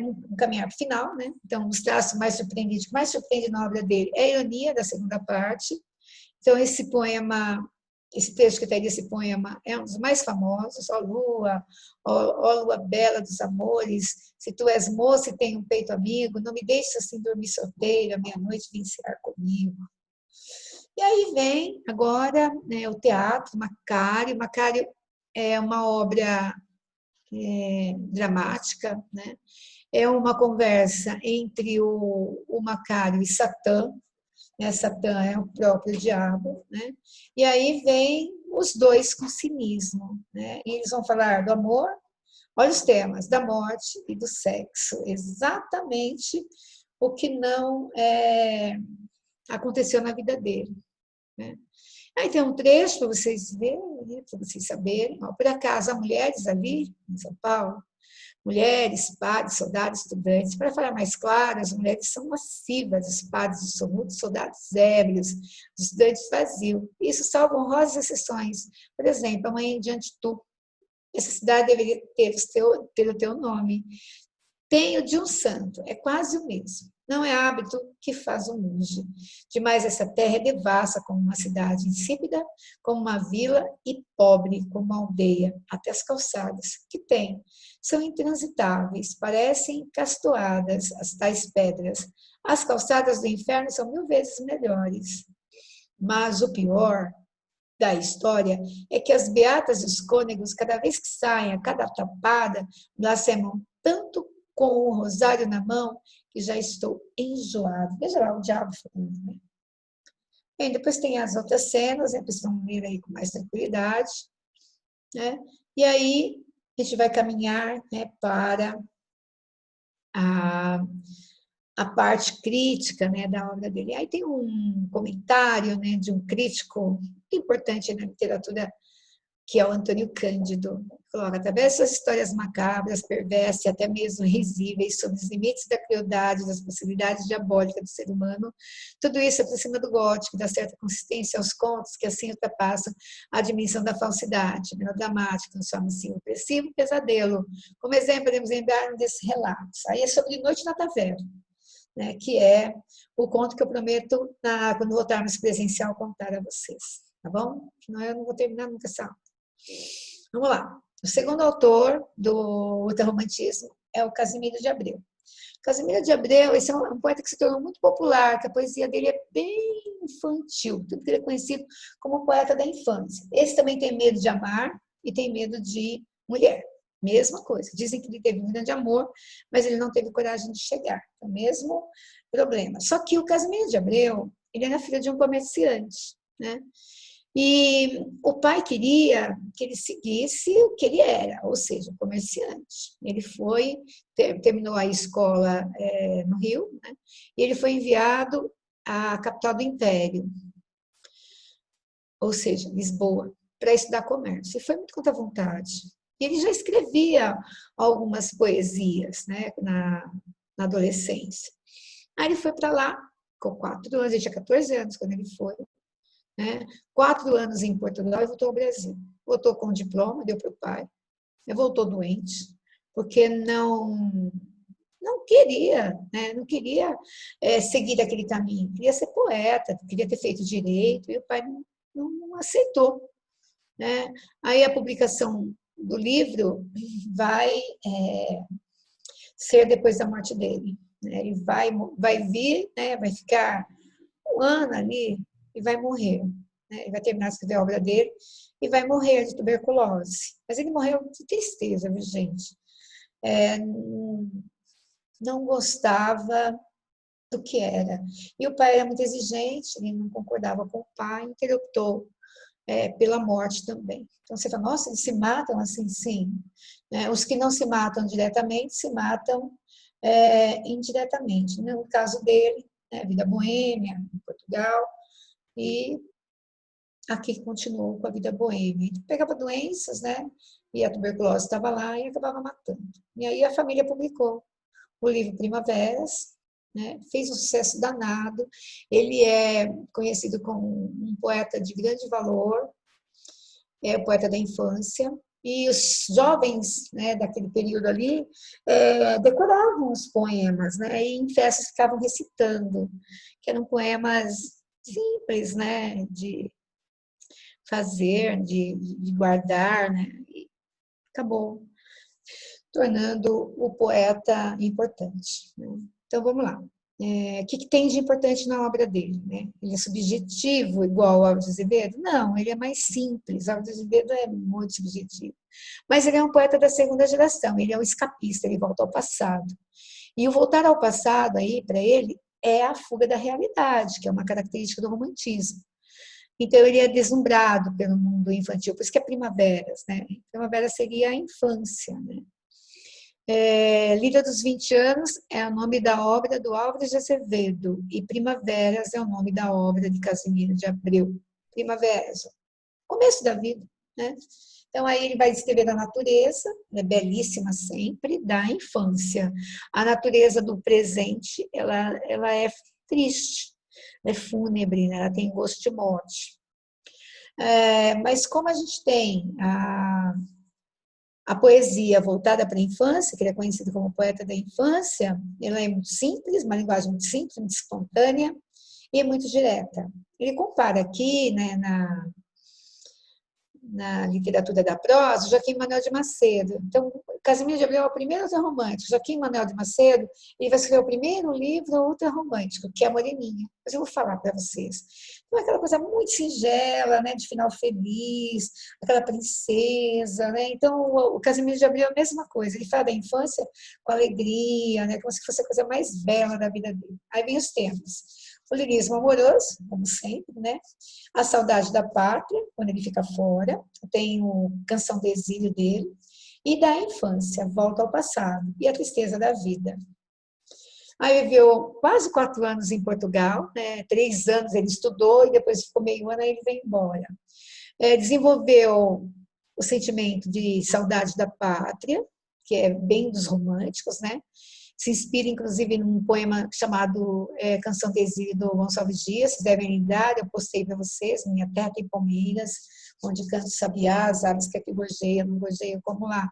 A: um caminhar final, né? Então, os traços mais surpreendentes, o que mais surpreende na obra dele é a ironia da segunda parte. Então, esse poema, esse texto que está aí desse poema é um dos mais famosos, ó lua bela dos amores, se tu és moça e tem um peito amigo, não me deixes assim dormir solteira, meia-noite vem cear comigo. E aí vem agora, né, o teatro, Macário. Macário é uma obra dramática, né? É uma conversa entre o Macário e Satã, né? Satã é o próprio diabo, né? E aí vem os dois com cinismo, né? E eles vão falar do amor, olha os temas, da morte e do sexo, exatamente o que não aconteceu na vida dele, né? Aí tem um trecho para vocês verem, né, para vocês saberem. Ó, por acaso, há mulheres ali, em São Paulo, mulheres, padres, soldados, estudantes. Para falar mais claro, as mulheres são massivas, os padres dissolutos, soldados ébrios, os estudantes vazios. Isso salva honrosas exceções. Por exemplo, amanhã em diante tu. Essa cidade deveria ter o teu nome. Tenho de um santo, é quase o mesmo. Não é hábito que faz o monge. Demais essa terra é devassa como uma cidade insípida, como uma vila, e pobre como uma aldeia. Até as calçadas que tem são intransitáveis, parecem castoadas as tais pedras. As calçadas do inferno são 1000 vezes melhores. Mas o pior da história é que as beatas e os cônegos, cada vez que saem, a cada tapada, blasfemam tanto com o rosário na mão, que já estou enjoado. Veja lá o diabo falando, né? Bem, depois tem as outras cenas, né? Vocês vão ler aí com mais tranquilidade, né? E aí a gente vai caminhar, né, para a, a parte crítica, né, da obra dele. Aí tem um comentário, né, de um crítico importante na literatura, que é o Antônio Cândido. Coloca, através dessas histórias macabras, perversas e até mesmo risíveis sobre os limites da crueldade, das possibilidades diabólicas do ser humano, tudo isso aproxima do gótico, dá certa consistência aos contos que assim ultrapassam a dimensão da falsidade, melodramática, transforma-se em opressivo pesadelo. Como exemplo, podemos lembrar um desses relatos. Aí é sobre Noite na Taverna, né, que é o conto que eu prometo, quando voltarmos presencial, contar a vocês. Tá bom? Senão eu não vou terminar nunca essa aula. Vamos lá. O segundo autor do ultrarromantismo é o Casimiro de Abreu. Casimiro de Abreu, esse é um poeta que se tornou muito popular, que a poesia dele é bem infantil, tudo que ele é conhecido como poeta da infância. Esse também tem medo de amar e tem medo de mulher. Mesma coisa. Dizem que ele teve um grande amor, mas ele não teve coragem de chegar. É o mesmo problema. Só que o Casimiro de Abreu, ele era filho de um comerciante, né? E o pai queria que ele seguisse o que ele era, ou seja, comerciante. Ele terminou a escola no Rio, né? E ele foi enviado à capital do Império, ou seja, Lisboa, para estudar comércio. E foi muito contra a vontade. E ele já escrevia algumas poesias, né, na adolescência. Aí ele foi para lá, com 4 anos, ele tinha 14 anos quando ele foi, né? 4 anos em Portugal e voltou ao Brasil. Voltou com diploma, deu para o pai. Voltou doente, porque não queria, né? Não queria seguir aquele caminho. Queria ser poeta, queria ter feito direito, e o pai não aceitou, né? Aí a publicação do livro vai ser depois da morte dele, né? Ele vai vir, né? Vai ficar um ano ali e vai morrer, né? Ele vai terminar de escrever a obra dele e vai morrer de tuberculose. Mas ele morreu de tristeza, viu, gente? Não gostava do que era. E o pai era muito exigente, ele não concordava com o pai, então ele optou pela morte também. Então você fala, nossa, eles se matam assim, sim. Né? Os que não se matam diretamente se matam indiretamente. No caso dele, né, vida boêmia, em Portugal, e aqui continuou com a vida boêmia. Ele pegava doenças, né? E a tuberculose estava lá e acabava matando. E aí a família publicou o livro Primaveras, né? Fez um sucesso danado. Ele é conhecido como um poeta de grande valor, é o poeta da infância. E os jovens, né, daquele período ali decoravam os poemas, né? E em festas ficavam recitando, que eram poemas simples, né? De fazer, de guardar, né? E acabou tornando o poeta importante. Né? Então, vamos lá. O que tem de importante na obra dele? Né? Ele é subjetivo, igual ao Álvares de Azevedo? Não, ele é mais simples. Álvares de Azevedo é muito subjetivo. Mas ele é um poeta da segunda geração, ele é um escapista, ele volta ao passado. E o voltar ao passado, aí, para ele, é a fuga da realidade, que é uma característica do romantismo. Então, ele é deslumbrado pelo mundo infantil, por isso que é Primaveras, né? Primavera seria a infância, né? Lira dos 20 anos é o nome da obra do Álvares de Azevedo e Primaveras é o nome da obra de Casimiro de Abreu. Primaveras, começo da vida, né? Então, aí ele vai descrever a natureza, é belíssima sempre, da infância. A natureza do presente, ela é triste, é fúnebre, né? Ela tem gosto de morte. Mas como a gente tem a poesia voltada para a infância, que ele é conhecido como poeta da infância, ela é muito simples, uma linguagem muito simples, muito espontânea e muito direta. Ele compara aqui, né, na literatura da prosa, Joaquim Manuel de Macedo. Então, Casimiro de Abreu é o primeiro ultrarromântico. Joaquim Manuel de Macedo, ele vai escrever o primeiro livro ultrarromântico, que é a Moreninha. Mas eu vou falar para vocês. Então, é aquela coisa muito singela, né, de final feliz, aquela princesa, né? Então, o Casimiro de Abreu é a mesma coisa. Ele fala da infância com alegria, né, como se fosse a coisa mais bela da vida dele. Aí vem os temas. O lirismo amoroso, como sempre, né? A saudade da pátria, quando ele fica fora, tem o Canção do Exílio dele, e da infância, Volta ao Passado, e a tristeza da vida. Aí viveu quase 4 anos em Portugal, né? 3 anos ele estudou e depois ficou meio ano, aí ele veio embora. Desenvolveu o sentimento de saudade da pátria, que é bem dos românticos, né? Se inspira, inclusive, num poema chamado Canção de Exílio, do Gonçalves Dias, vocês devem lembrar, eu postei para vocês, Minha Terra tem Palmeiras, onde canto sabiá, as aves que aqui gorjeiam, não gorjeiam como lá.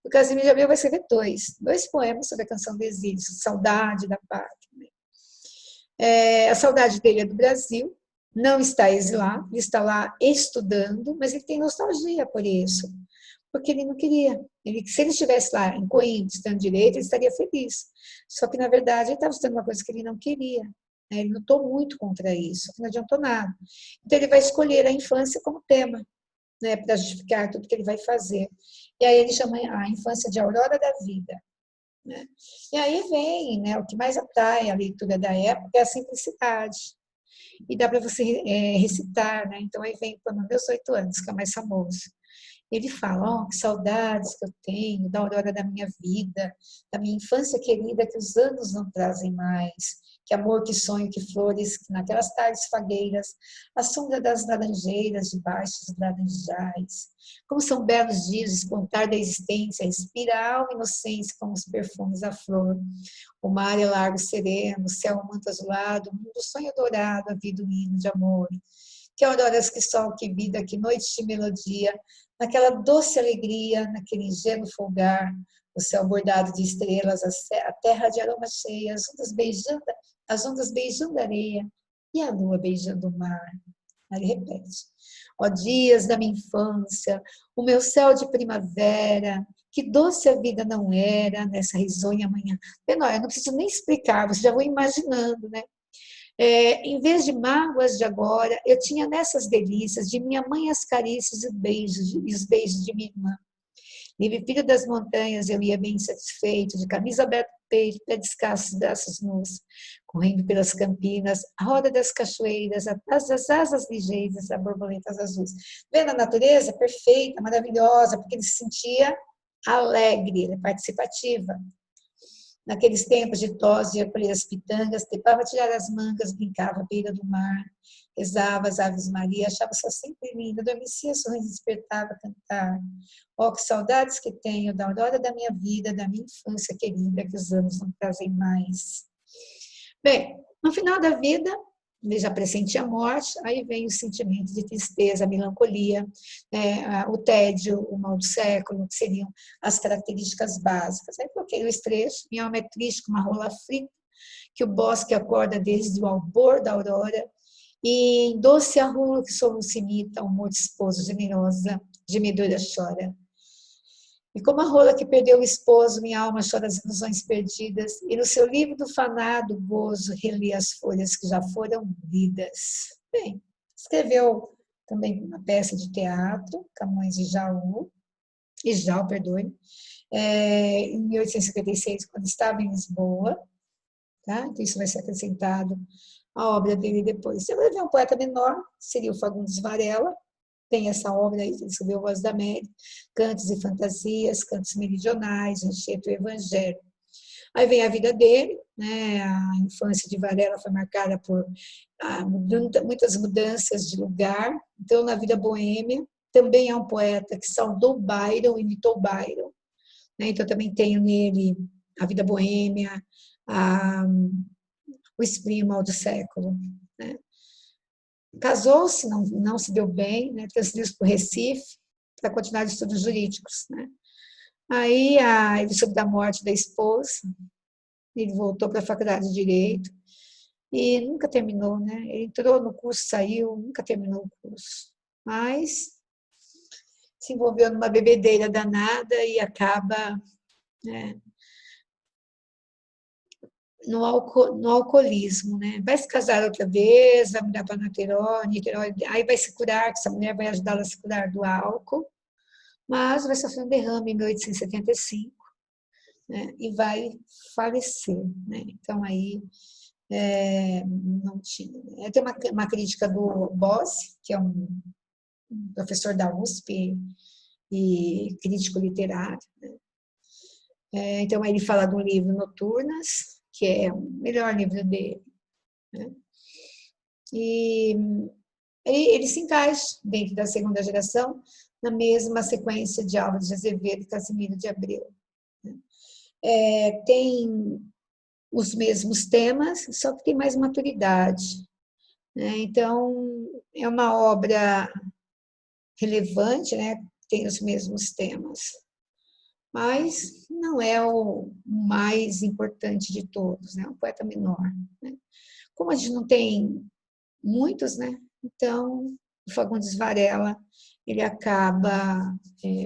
A: E o Casimiro de Abreu vai escrever dois poemas sobre a Canção de Exílio, Saudade da Pátria. A saudade dele é do Brasil, não está exilado, ele está lá estudando, mas ele tem nostalgia por isso, porque ele não queria. Se ele estivesse lá em Coimbra, estudando direito, ele estaria feliz. Só que, na verdade, ele estava estudando uma coisa que ele não queria. Né? Ele lutou muito contra isso, não adiantou nada. Então, ele vai escolher a infância como tema, né, para justificar tudo que ele vai fazer. E aí ele chama a infância de aurora da vida. Né? E aí vem, né, o que mais atrai a leitura da época é a simplicidade. E dá para você recitar, né? Então aí vem Quando Meus 8 Anos, que é o mais famoso. Ele fala, que saudades que eu tenho da aurora da minha vida, da minha infância querida, que os anos não trazem mais. Que amor, que sonho, que flores, que naquelas tardes fagueiras, a sombra das laranjeiras debaixo dos laranjais. Como são belos dias de espontar da existência, respira a alma inocência como os perfumes da flor. O mar é largo sereno, o céu um manto azulado, o mundo sonho dourado, a vida um hino de amor. Que auroras, que sol, que vida, que noite de melodia, naquela doce alegria, naquele ingênuo folgar, o céu bordado de estrelas, a terra de aromas cheias, as ondas beijando a areia e a lua beijando o mar. Aí ele repete. Ó dias da minha infância, o meu céu de primavera, que doce a vida não era nessa risonha manhã. Eu não preciso nem explicar, você já vou imaginando, né? Em vez de mágoas de agora, eu tinha nessas delícias de minha mãe as carícias e os beijos de minha irmã. Livre filho das montanhas, eu ia bem satisfeito, de camisa aberta no peito, pé descalço, braços nus, correndo pelas campinas, a roda das cachoeiras, atrás das asas ligeiras, das borboletas azuis. Vendo a natureza perfeita, maravilhosa, porque ele se sentia alegre, participativa. Naqueles tempos de tosse, ia colher as pitangas, trepava tirar as mangas, brincava à beira do mar, rezava as Aves Maria, achava só sempre linda, adormecia, sorrindo, despertava a cantar. Oh, que saudades que tenho da aurora da minha vida, da minha infância querida, que os anos não trazem mais. Bem, no final da vida, ele já pressentia a morte, aí vem o sentimento de tristeza, a melancolia, o tédio, o mal do século, que seriam as características básicas. Aí coloquei o estrecho, minha alma é triste como uma rola frita, que o bosque acorda desde o albor da aurora, e em doce arrulo que soluça imita, o amor de esposo generosa, gemedora chora. E como a rola que perdeu o esposo, minha alma chora as ilusões perdidas, e no seu livro do fanado gozo reli as folhas que já foram lidas. Bem, escreveu também uma peça de teatro, Camões e Jal, perdoe, em 1856, quando estava em Lisboa, tá? Então isso vai ser acrescentado à obra dele depois. Você vai ver um poeta menor, seria o Fagundes Varela, tem essa obra aí, que ele escreveu Voz da América, Cantos e Fantasias, Cantos Meridionais, Enxerto e Evangelho. Aí vem a vida dele, né? A infância de Varela foi marcada por muitas mudanças de lugar, então na vida boêmia, também é um poeta que saudou Byron, imitou Byron, né? Então também tenho nele a vida boêmia, o espinho mal do século, né? Casou-se, não se deu bem, né? Transferiu-se para o Recife para continuar estudos jurídicos, né? Aí ele soube da morte da esposa, ele voltou para a faculdade de Direito e nunca terminou, né? Ele entrou no curso, saiu, nunca terminou o curso, mas se envolveu numa bebedeira danada e acaba, né, no alcoolismo, né? Vai se casar outra vez, vai mudar para Niterói, aí vai se curar, que essa mulher vai ajudá-la a se curar do álcool, mas vai sofrer um derrame em 1875, né? E vai falecer, né? Então aí não tinha. Tem uma crítica do Bossi, que é um professor da USP e crítico literário, né? Então ele fala do livro Noturnas, que é o melhor livro dele, né? E ele se encaixa dentro da segunda geração, na mesma sequência de Álvares de Azevedo e Casimiro de Abreu. Tem os mesmos temas, só que tem mais maturidade, né? Então, é uma obra relevante, né? Tem os mesmos temas, mas não é o mais importante de todos, né? Um poeta menor, né? Como a gente não tem muitos, né? Então, o Fagundes Varela, ele acaba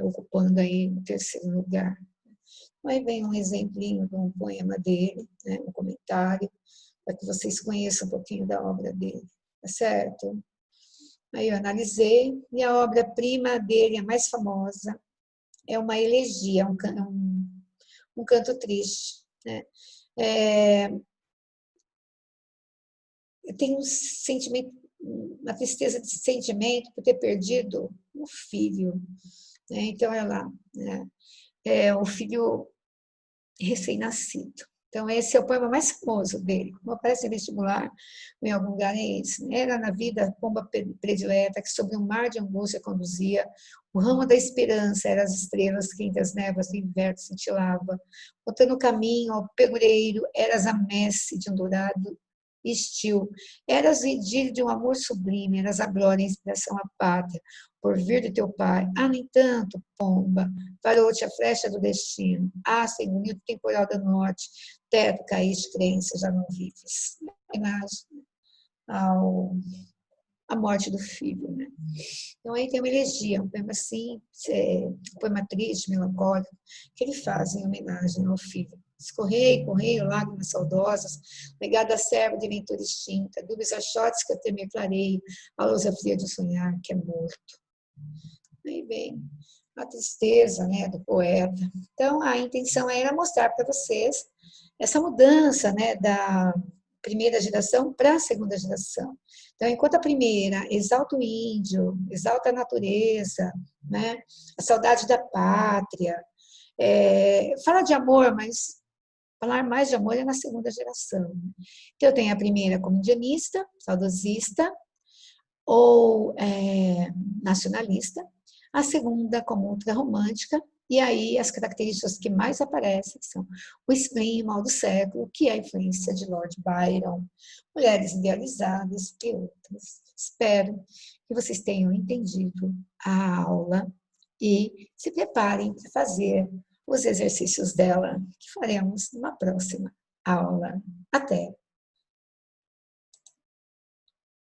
A: ocupando aí o terceiro lugar. Aí vem um exemplinho de um poema dele, né? Um comentário, para que vocês conheçam um pouquinho da obra dele, tá certo? Aí eu analisei, e a obra-prima dele, a mais famosa, é uma elegia, um canto triste, né? Tem um sentimento, uma tristeza de sentimento por ter perdido um filho, né? Então, ela, né? É um filho recém-nascido. Então, esse é o poema mais famoso dele. Como aparece em vestibular, em algum lugar, é esse. Era na vida pomba predileta, que sobre um mar de angústia conduzia, o ramo da esperança era as estrelas que entre as névoas do inverno cintilava. Botando o caminho ao pegureiro, eras a messe de um dourado estil. Eras o idílio de um amor sublime, eras a glória e a inspiração à pátria, por vir do teu pai. No entanto, pomba, parou-te a flecha do destino. Engoliu o temporal da norte, teto, caíste, crença, já não vives. Homenagem à morte do filho, né? Então aí tem uma elegia, um poema assim, um poema triste, melancólico, que ele faz em homenagem ao filho. Escorrei, correio, lágrimas saudosas, legada a serva de ventura extinta, dúbios achotes que eu temer clareio, a luz fria de sonhar que é morto. Aí vem a tristeza, né, do poeta. Então, a intenção era mostrar para vocês essa mudança, né, da primeira geração para a segunda geração. Então, enquanto a primeira exalta o índio, exalta a natureza, né, a saudade da pátria, fala de amor, mas falar mais de amor é na segunda geração. Então, eu tenho a primeira como indianista, saudosista, ou nacionalista, a segunda como ultrarromântica, e aí as características que mais aparecem são o spleen, o mal do século, que é a influência de Lord Byron, mulheres idealizadas e outras. Espero que vocês tenham entendido a aula e se preparem para fazer os exercícios dela, que faremos numa próxima aula. Até!